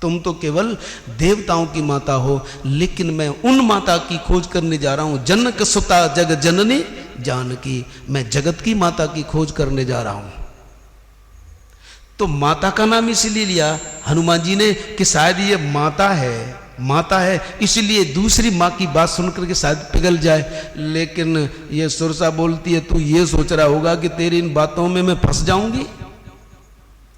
तुम तो केवल देवताओं की माता हो, लेकिन मैं उन माता की खोज करने जा रहा हूं। जनक सुता जग जननी जानकी, मैं जगत की माता की खोज करने जा रहा हूं। तो माता का नाम इसीलिए लिया हनुमान जी ने कि शायद ये माता है, माता है, इसलिए दूसरी माँ की बात सुनकर के शायद पिघल जाए। लेकिन ये सुरसा बोलती है, तू ये सोच रहा होगा कि तेरी इन बातों में मैं फंस जाऊंगी?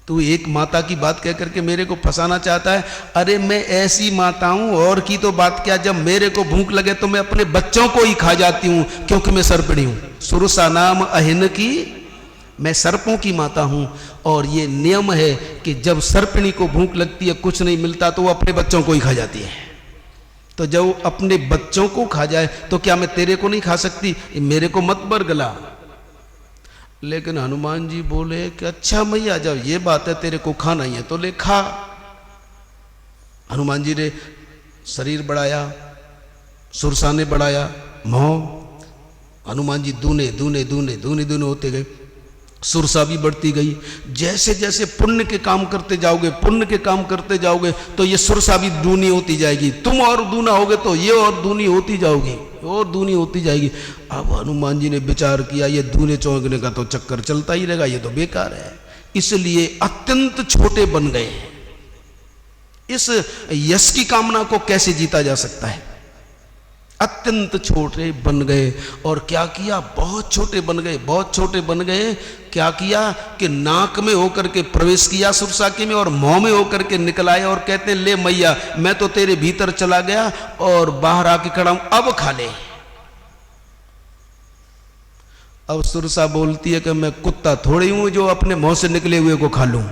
तू एक माता की बात कह करके मेरे को फंसाना चाहता है? अरे मैं ऐसी माता हूं, और की तो बात क्या, जब मेरे को भूख लगे तो मैं अपने बच्चों को ही खा जाती हूं, क्योंकि मैं सर्पिणी हूं। सुरसा नाम अहिन की, मैं सर्पों की माता हूं। और ये नियम है कि जब सर्पिणी को भूख लगती है, कुछ नहीं मिलता, तो वो अपने बच्चों को ही खा जाती है। तो जब अपने बच्चों को खा जाए तो क्या मैं तेरे को नहीं खा सकती? मेरे को मत बरगला। लेकिन हनुमान जी बोले कि अच्छा मैया, जब ये बात है तेरे को खाना ही है तो ले खा। हनुमान जी ने शरीर बढ़ाया, सुरसा ने बढ़ाया मोह। हनुमान जी दूने दूने दूने दूने दूने होते गए, सुरसा भी बढ़ती गई। जैसे जैसे पुण्य के काम करते जाओगे, पुण्य के काम करते जाओगे, तो ये सुरसा भी दूनी होती जाएगी। तुम और दूना होगे तो ये और दूनी होती जाओगी, और दूनी होती जाएगी। अब हनुमान जी ने विचार किया, ये दूने चौंकने का तो चक्कर चलता ही रहेगा, ये तो बेकार है। इसलिए अत्यंत छोटे बन गए। इस यश की कामना को कैसे जीता जा सकता है? अत्यंत छोटे बन गए। और क्या किया? बहुत छोटे बन गए, बहुत छोटे बन गए। क्या किया कि नाक में होकर के प्रवेश किया सुरसा के में, और मुंह में होकर के निकल आए, और कहते हैं, ले मैया, मैं तो तेरे भीतर चला गया और बाहर आके खड़ा हूं, अब खा ले। अब सुरसा बोलती है कि मैं कुत्ता थोड़ी हूं जो अपने मुंह से निकले हुए को खा लूं।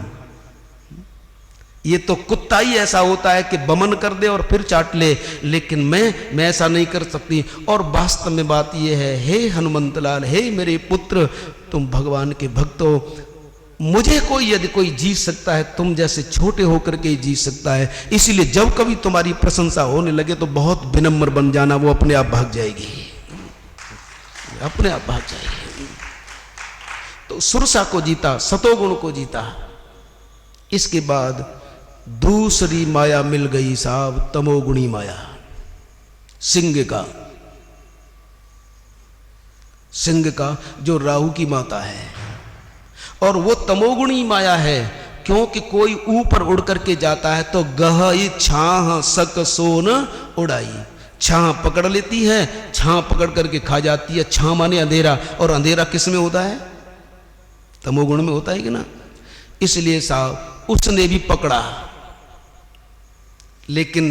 ये तो कुत्ता ही ऐसा होता है कि बमन कर दे और फिर चाट ले, लेकिन मैं ऐसा नहीं कर सकती। और वास्तव में बात ये है, हे हनुमंतलाल, हे मेरे पुत्र, तुम भगवान के भक्त हो। मुझे कोई यदि कोई जीत सकता है, तुम जैसे छोटे होकर के ही जीत सकता है। इसीलिए जब कभी तुम्हारी प्रशंसा होने लगे तो बहुत विनम्र बन जाना, वो अपने आप भाग जाएगी, अपने आप भाग जाएगी। तो सुरसा को जीता, सतोगुण को जीता। इसके बाद दूसरी माया मिल गई साहब, तमोगुणी माया, सिंह का जो राहु की माता है। और वो तमोगुणी माया है, क्योंकि कोई ऊपर उड़ करके जाता है तो गहई छाह सक सोन उड़ाई, छाह पकड़ लेती है, छाह पकड़ करके खा जाती है। छाह माने अंधेरा, और अंधेरा किस में होता है? तमोगुण में होता है कि ना। इसलिए साहब उसने भी पकड़ा, लेकिन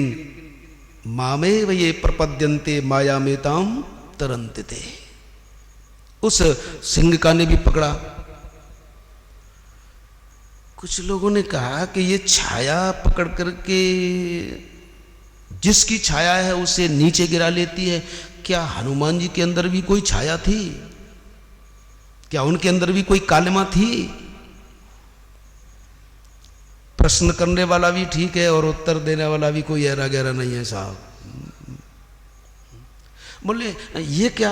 मामे ये प्रपद्यन्ते माया में ताम तरंते थे। उस सिंह का ने भी पकड़ा। कुछ लोगों ने कहा कि ये छाया पकड़ करके जिसकी छाया है उसे नीचे गिरा लेती है। क्या हनुमान जी के अंदर भी कोई छाया थी? क्या उनके अंदर भी कोई कालिमा थी? प्रश्न करने वाला भी ठीक है और उत्तर देने वाला भी कोई ऐरा गहरा नहीं है साहब। बोले ये क्या,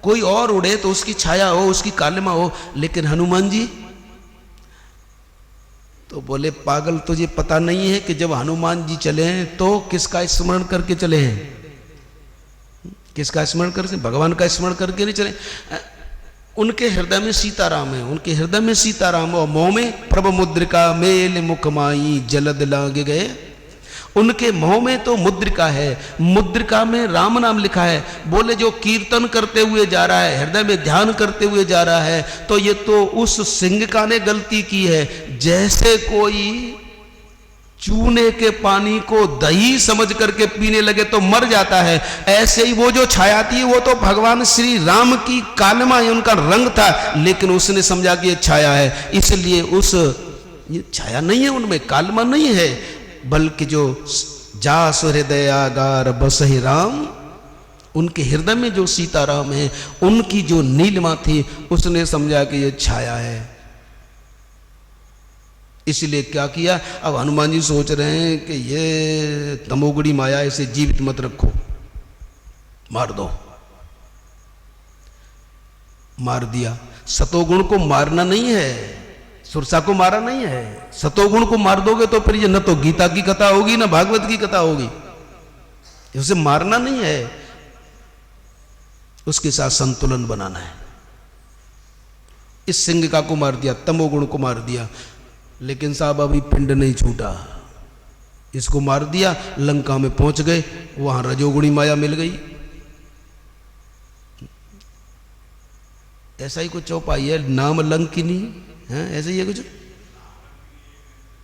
कोई और उड़े तो उसकी छाया हो, उसकी कालिमा हो, लेकिन हनुमान जी? तो बोले पागल, तुझे पता नहीं है कि जब हनुमान जी चले हैं तो किसका स्मरण करके चले हैं? किसका स्मरण करके? भगवान का स्मरण करके नहीं चले। उनके हृदय में सीताराम है, उनके हृदय में सीताराम, और मोह में प्रभु मुद्रिका मेल मुख माई जलद लागे गए। उनके मोह में तो मुद्रिका है, मुद्रिका में राम नाम लिखा है। बोले जो कीर्तन करते हुए जा रहा है, हृदय में ध्यान करते हुए जा रहा है, तो ये तो उस सिंह का ने गलती की है। जैसे कोई चूने के पानी को दही समझ करके पीने लगे तो मर जाता है, ऐसे ही वो जो छाया थी वो तो भगवान श्री राम की कालिमा, उनका रंग था, लेकिन उसने समझा कि ये छाया है, इसलिए ये छाया नहीं है, उनमें कालिमा नहीं है, बल्कि जो जास हृदयागार बसहि राम, उनके हृदय में जो सीताराम है, उनकी जो नीलिमा थी, उसने समझा कि ये छाया है। इसलिए क्या किया? अब हनुमान जी सोच रहे हैं कि ये तमोगुणी माया, इसे जीवित मत रखो, मार दो। मार दिया। सतोगुण को मारना नहीं है, सुरसा को मारा नहीं है। सतोगुण को मार दोगे तो फिर ये न तो गीता की कथा होगी न भागवत की कथा होगी। उसे मारना नहीं है, उसके साथ संतुलन बनाना है। इस सिंगिका को मार दिया, तमोगुण को मार दिया, लेकिन साहब अभी पिंड नहीं छूटा। इसको मार दिया, लंका में पहुंच गए, वहां रजोगुणी माया मिल गई। ऐसा ही कुछ चौपाई है, नाम लंकिनी है, ऐसे ही है कुछ,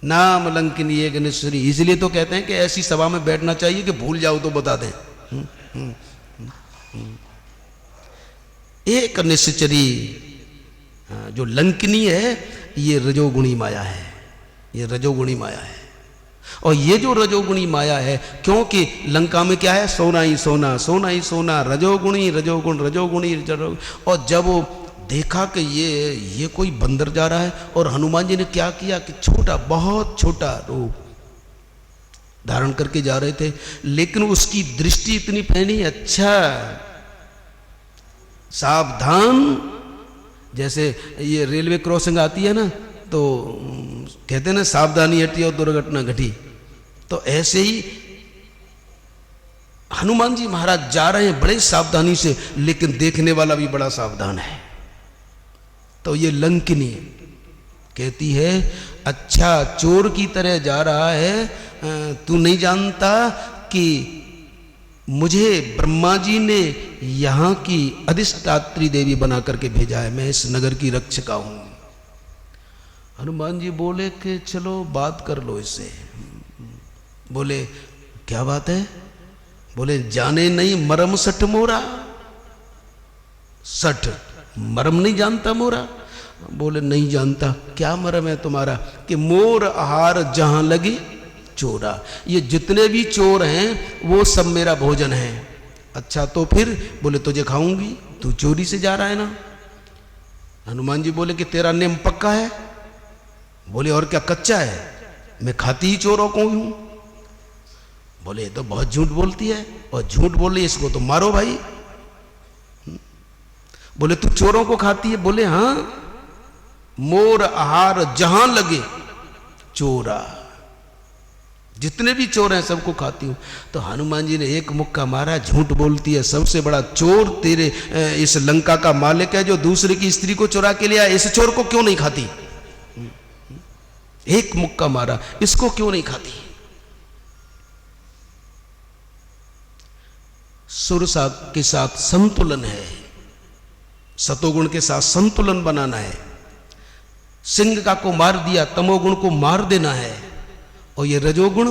नाम लंकिनी एक निश्चरी। इसलिए तो कहते हैं कि ऐसी सभा में बैठना चाहिए कि भूल जाओ तो बता दें। एक निश्चरी जो लंकिनी है, ये रजोगुणी माया है, ये रजोगुणी माया है। और ये जो रजोगुणी माया है, क्योंकि लंका में क्या है, सोना ही सोना, सोना ही सोना, रजोगुणी रजोगुण रजोगुणी। और जब वो देखा कि ये कोई बंदर जा रहा है, और हनुमान जी ने क्या किया कि छोटा, बहुत छोटा रूप धारण करके जा रहे थे, लेकिन उसकी दृष्टि इतनी फैली, अच्छा सावधान। जैसे ये रेलवे क्रॉसिंग आती है ना, तो कहते हैं ना सावधानी हटी और दुर्घटना घटी। तो ऐसे ही हनुमान जी महाराज जा रहे हैं बड़े सावधानी से, लेकिन देखने वाला भी बड़ा सावधान है। तो ये लंकिनी कहती है, अच्छा चोर की तरह जा रहा है, तू नहीं जानता कि मुझे ब्रह्मा जी ने यहाँ की अधिष्ठात्री देवी बना करके भेजा है, मैं इस नगर की रक्षिका हूं। हनुमान जी बोले कि चलो बात कर लो इससे। बोले क्या बात है? बोले जाने नहीं मरम सठ मोरा। सठ मरम नहीं जानता मोरा? बोले नहीं जानता। क्या मरम है तुम्हारा? कि मोर आहार जहां लगे चोरा। ये जितने भी चोर हैं वो सब मेरा भोजन है। अच्छा तो फिर? बोले तुझे खाऊंगी, तू चोरी से जा रहा है ना। हनुमान जी बोले कि तेरा नेम पक्का है? बोले और क्या कच्चा है? मैं खाती ही चोरों को हूं। बोले ये तो बहुत झूठ बोलती है, और झूठ बोल रही है, इसको तो मारो भाई। बोले तू चोरों को खाती है? बोले हां, मोर आहार जहां लगे चोरा। जितने भी चोर हैं सबको खाती हूं। तो हनुमान जी ने एक मुक्का मारा, झूठ बोलती है, सबसे बड़ा चोर तेरे इस लंका का मालिक है जो दूसरे की स्त्री को चुरा के लिया, इस चोर को क्यों नहीं खाती? एक मुक्का मारा, इसको क्यों नहीं खाती? सुरसा के साथ संतुलन है, सतोगुण के साथ संतुलन बनाना है। सिंगिका को मार दिया, तमोगुण को मार देना है। और ये रजोगुण,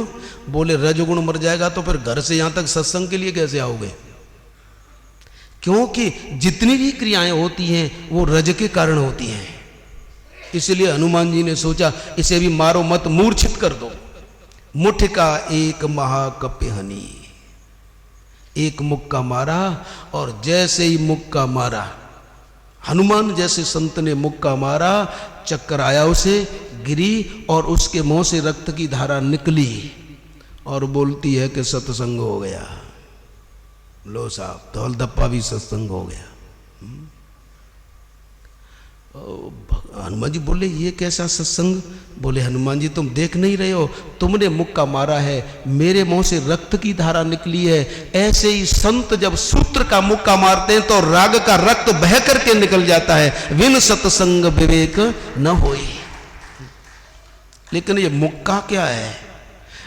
बोले रजोगुण मर जाएगा तो फिर घर से यहां तक सत्संग के लिए कैसे आओगे? क्योंकि जितनी भी क्रियाएं होती हैं वो रज के कारण होती हैं। इसलिए हनुमान जी ने सोचा इसे भी मारो मत, मूर्छित कर दो। मुठ का एक महाकप्यहनी, एक मुक्का मारा, और जैसे ही मुक्का मारा, हनुमान जैसे संत ने मुक्का मारा, चक्कर आया उसे, गिरी, और उसके मुंह से रक्त की धारा निकली, और बोलती है कि सत्संग हो गया। लो साहब, धौल धप्पा भी सत्संग हो गया। हनुमान जी बोले ये कैसा सत्संग? बोले हनुमान जी तुम देख नहीं रहे हो, तुमने मुक्का मारा है, मेरे मुंह से रक्त की धारा निकली है। ऐसे ही संत जब सूत्र का मुक्का मारते हैं तो राग का रक्त बह करके निकल जाता है। विन सत्संग विवेक न होई। लेकिन ये मुक्का क्या है?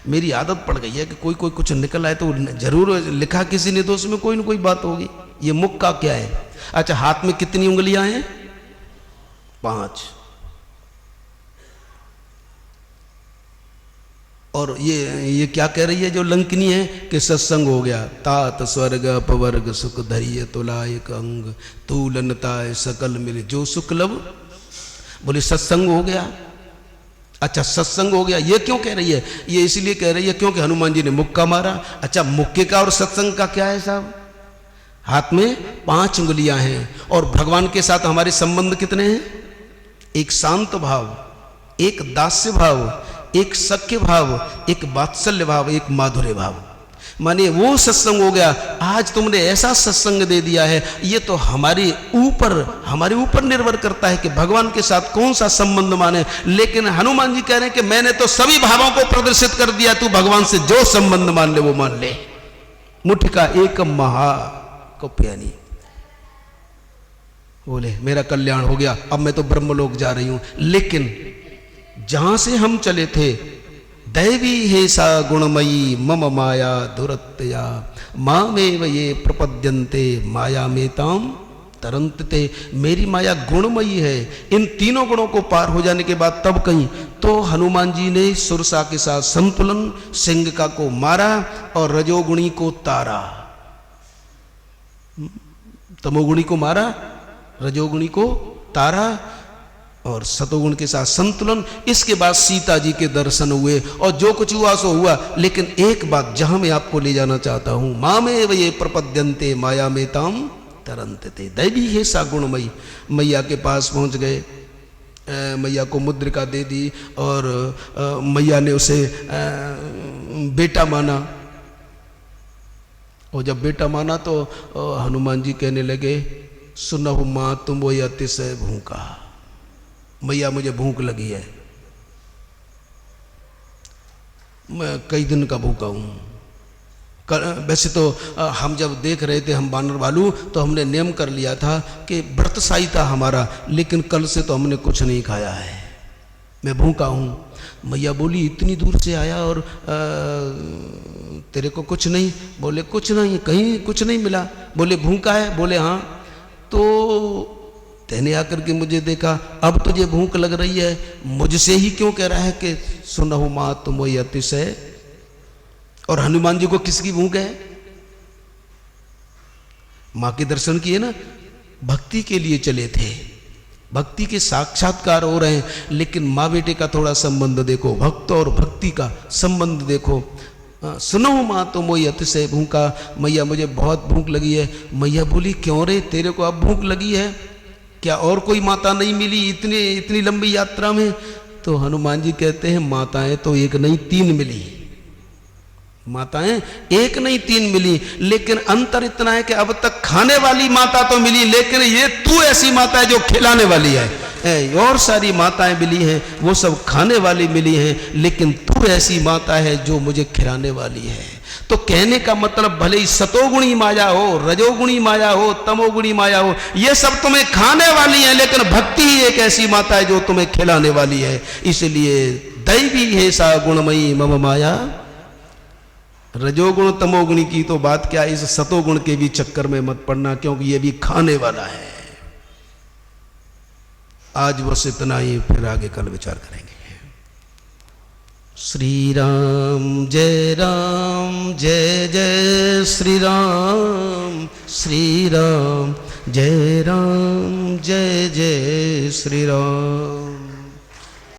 मेरी आदत पड़ गई है कि कोई कोई कुछ निकल आए तो जरूर लिखा किसी ने तो उसमें कोई ना कोई बात होगी। ये मुक्का क्या है? अच्छा, हाथ में कितनी उंगलियां हैं? 5। और ये क्या कह रही है जो लंकिनी है कि सत्संग हो गया। तात स्वर्ग अपवर्ग सुख धरिय तुला एक अंग, तूलनताय सकल मिल जो सुख लब। बोले सत्संग हो गया। अच्छा सत्संग हो गया, ये क्यों कह रही है? ये इसलिए कह रही है क्योंकि हनुमान जी ने मुक्का मारा। अच्छा, मुक्के का और सत्संग का क्या है साहब? हाथ में 5 उंगलियां हैं, और भगवान के साथ हमारे संबंध कितने हैं? एक शांत भाव, एक दास्य भाव, एक सख्य भाव, एक वात्सल्य भाव, एक माधुर्य भाव। माने वो सत्संग हो गया। आज तुमने ऐसा सत्संग दे दिया है, ये तो हमारे ऊपर निर्भर करता है कि भगवान के साथ कौन सा संबंध माने। लेकिन हनुमान जी कह रहे हैं कि मैंने तो सभी भावों को प्रदर्शित कर दिया, तू भगवान से जो संबंध मान ले वो मान ले। मुठ का एक महा को प्यानी बोले मेरा कल्याण हो गया, अब मैं तो ब्रह्मलोक जा रही हूं। लेकिन जहां से हम चले थे, दैवी हे सा गुणमयी मम माया दुरत्या मामेव ये प्रपद्यन्ते माया में ताम तरंतते। मेरी माया गुणमयी है। इन तीनों गुणों को पार हो जाने के बाद तब कहीं तो हनुमान जी ने सुरसा के साथ संतुलन, सिंह को मारा और रजोगुणी को तारा। तमोगुणी को मारा, रजोगुणी को तारा और सतोगुण के साथ संतुलन। इसके बाद सीता जी के दर्शन हुए और जो कुछ हुआ सो हुआ। लेकिन एक बात जहां मैं आपको ले जाना चाहता हूं, मामेव ये प्रपद्यन्ते माया में ताम तरंतते। दैवी है सा गुणमयी। मैया के पास पहुंच गए, मैया को मुद्रिका दे दी और मैया ने उसे बेटा माना। और जब बेटा माना तो हनुमान जी कहने लगे, सुनहु मां तुम वो अतिशय भूखा। मैया मुझे भूख लगी है, मैं कई दिन का भूखा हूं। वैसे तो हम जब देख रहे थे हम बानर भालू, तो हमने नियम कर लिया था कि व्रतसाई था हमारा, लेकिन कल से तो हमने कुछ नहीं खाया है, मैं भूखा हूं। मैया बोली इतनी दूर से आया और तेरे को कुछ नहीं? बोले कुछ नहीं, कहीं कुछ नहीं मिला। बोले भूखा है? बोले हाँ। तो तेने आकर के मुझे देखा, अब तुझे भूख लग रही है, मुझसे ही क्यों कह रहा है कि सुनहु मां तुम वही अतिशय। और हनुमान जी को किसकी भूख है? मां के दर्शन किए ना, भक्ति के लिए चले थे, भक्ति के साक्षात्कार हो रहे हैं। लेकिन माँ बेटे का थोड़ा संबंध देखो, भक्त और भक्ति का संबंध देखो। सुनो माँ तुम वही अतिशय भूखा। मैया मुझे बहुत भूख लगी है। मैया बोली क्यों रे, तेरे को अब भूख लगी है? क्या और कोई माता नहीं मिली इतनी लंबी यात्रा में? तो हनुमान जी कहते हैं माताएं तो एक नहीं तीन मिली, माताएं एक नहीं तीन मिली। लेकिन अंतर इतना है कि अब तक खाने वाली माता तो मिली, लेकिन ये तू ऐसी माता है जो खिलाने वाली है। और सारी माताएं मिली हैं, वो सब खाने वाली मिली हैं, लेकिन तू ऐसी माता है जो मुझे खिलाने वाली है। तो कहने का मतलब भले ही सतोगुणी माया हो, रजोगुणी माया हो, तमोगुणी माया हो, ये सब तुम्हें खाने वाली है, लेकिन भक्ति ही एक ऐसी माता है जो तुम्हें खिलाने वाली है। इसलिए दैवी है सा गुणमयी मम माया। रजोगुण तमोगुणी की तो बात क्या, इस सतोगुण के भी चक्कर में मत पड़ना, क्योंकि ये भी खाने वाला है। आज बस इतना ही, फिर आगे कल विचार करेंगे। श्री राम जय जय श्री राम, श्री राम जय जय श्री राम।